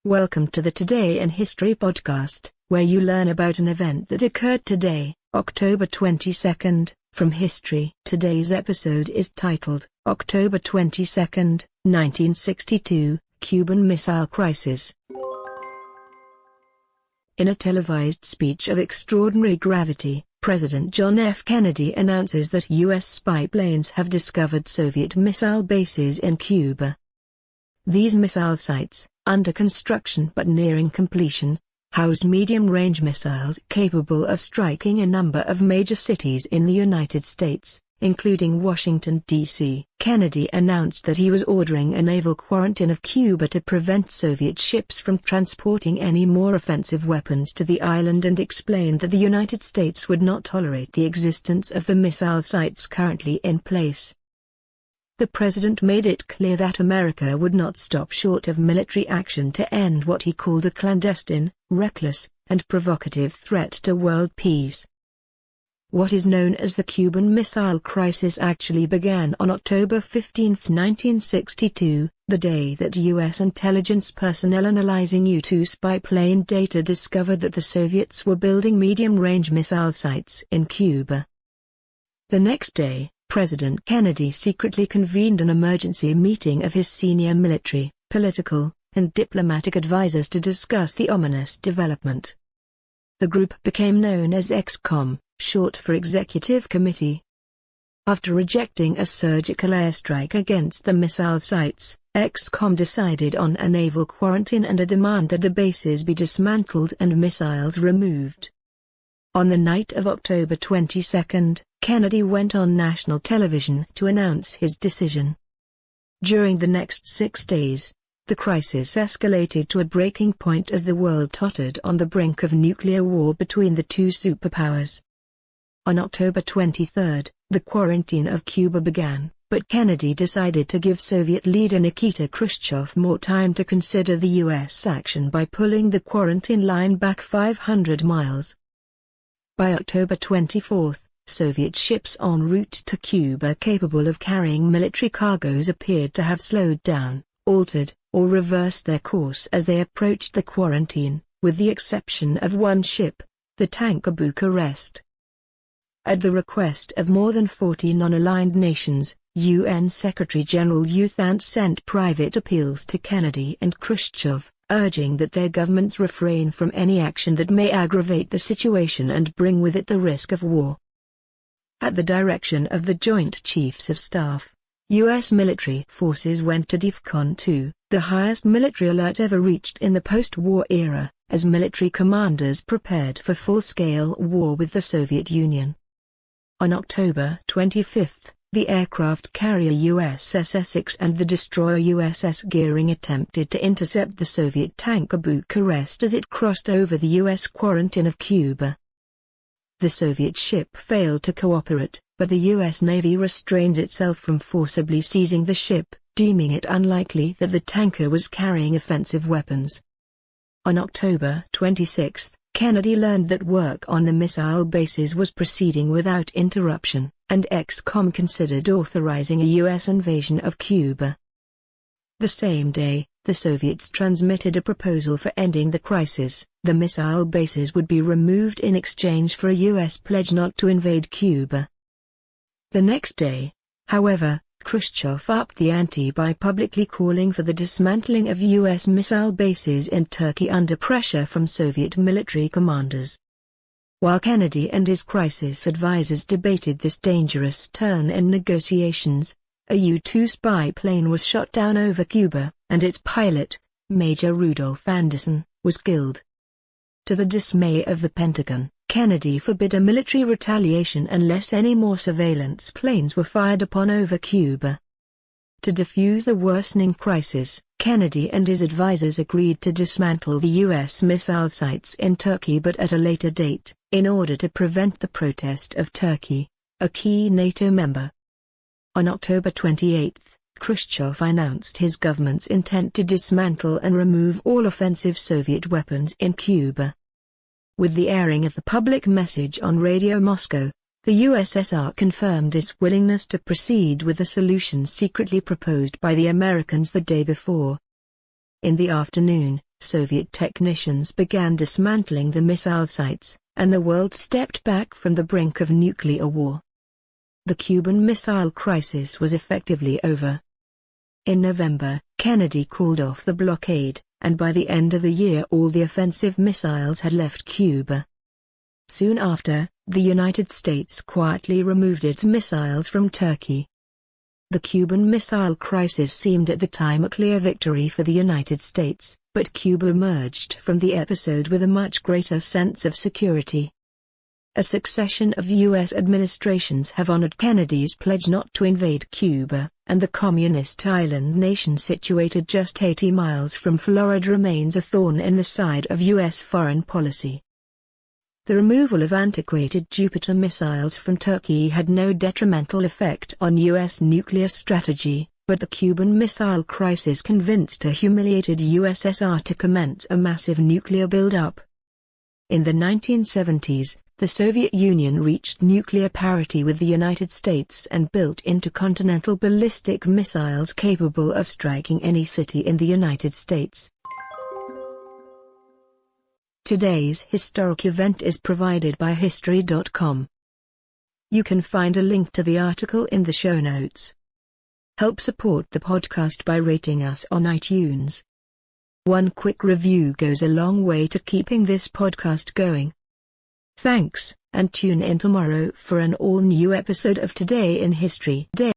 Welcome to the Today in History podcast, where you learn about an event that occurred today, October 22nd, from history. Today's episode is titled, October 22nd, 1962, Cuban Missile Crisis. In a televised speech of extraordinary gravity, President John F. Kennedy announces that U.S. spy planes have discovered Soviet missile bases in Cuba. These missile sites, under construction but nearing completion, housed medium-range missiles capable of striking a number of major cities in the United States, including Washington, D.C. Kennedy announced that he was ordering a naval quarantine of Cuba to prevent Soviet ships from transporting any more offensive weapons to the island and explained that the United States would not tolerate the existence of the missile sites currently in place. The president made it clear that America would not stop short of military action to end what he called a clandestine, reckless, and provocative threat to world peace. What is known as the Cuban Missile Crisis actually began on October 15, 1962, the day that U.S. intelligence personnel analyzing U-2 spy plane data discovered that the Soviets were building medium-range missile sites in Cuba. The next day, President Kennedy secretly convened an emergency meeting of his senior military, political, and diplomatic advisers to discuss the ominous development. The group became known as EXCOM, short for Executive Committee. After rejecting a surgical airstrike against the missile sites, EXCOM decided on a naval quarantine and a demand that the bases be dismantled and missiles removed. On the night of October 22, Kennedy went on national television to announce his decision. During the next 6 days, the crisis escalated to a breaking point as the world tottered on the brink of nuclear war between the two superpowers. On October 23, the quarantine of Cuba began, but Kennedy decided to give Soviet leader Nikita Khrushchev more time to consider the U.S. action by pulling the quarantine line back 500 miles. By October 24, Soviet ships en route to Cuba capable of carrying military cargoes appeared to have slowed down, altered, or reversed their course as they approached the quarantine, with the exception of one ship, the tanker Bucharest. At the request of more than 40 non-aligned nations, UN Secretary-General U Thant sent private appeals to Kennedy and Khrushchev, urging that their governments refrain from any action that may aggravate the situation and bring with it the risk of war. At the direction of the Joint Chiefs of Staff, U.S. military forces went to DEFCON 2, the highest military alert ever reached in the post-war era, as military commanders prepared for full-scale war with the Soviet Union. On October 25, the aircraft carrier USS Essex and the destroyer USS Gearing attempted to intercept the Soviet tanker Bucharest as it crossed over the U.S. quarantine of Cuba. The Soviet ship failed to cooperate, but the U.S. Navy restrained itself from forcibly seizing the ship, deeming it unlikely that the tanker was carrying offensive weapons. On October 26, Kennedy learned that work on the missile bases was proceeding without interruption, and EXCOM considered authorizing a U.S. invasion of Cuba. The same day, the Soviets transmitted a proposal for ending the crisis. The missile bases would be removed in exchange for a U.S. pledge not to invade Cuba. The next day, however, Khrushchev upped the ante by publicly calling for the dismantling of U.S. missile bases in Turkey under pressure from Soviet military commanders. While Kennedy and his crisis advisers debated this dangerous turn in negotiations, a U-2 spy plane was shot down over Cuba, and its pilot, Major Rudolph Anderson, was killed. To the dismay of the Pentagon, Kennedy forbid a military retaliation unless any more surveillance planes were fired upon over Cuba. To defuse the worsening crisis, Kennedy and his advisers agreed to dismantle the U.S. missile sites in Turkey but at a later date, in order to prevent the protest of Turkey, a key NATO member. On October 28, Khrushchev announced his government's intent to dismantle and remove all offensive Soviet weapons in Cuba. With the airing of the public message on Radio Moscow, the USSR confirmed its willingness to proceed with the solution secretly proposed by the Americans the day before. In the afternoon, Soviet technicians began dismantling the missile sites, and the world stepped back from the brink of nuclear war. The Cuban Missile Crisis was effectively over. In November, Kennedy called off the blockade, and by the end of the year all the offensive missiles had left Cuba. Soon after, the United States quietly removed its missiles from Turkey. The Cuban Missile Crisis seemed at the time a clear victory for the United States, but Cuba emerged from the episode with a much greater sense of security. A succession of U.S. administrations have honored Kennedy's pledge not to invade Cuba, and the communist island nation situated just 80 miles from Florida remains a thorn in the side of U.S. foreign policy. The removal of antiquated Jupiter missiles from Turkey had no detrimental effect on U.S. nuclear strategy, but the Cuban Missile Crisis convinced a humiliated USSR to commence a massive nuclear build-up. In the 1970s, the Soviet Union reached nuclear parity with the United States and built intercontinental ballistic missiles capable of striking any city in the United States. Today's historic event is provided by History.com. You can find a link to the article in the show notes. Help support the podcast by rating us on iTunes. One quick review goes a long way to keeping this podcast going. Thanks, and tune in tomorrow for an all-new episode of Today in History.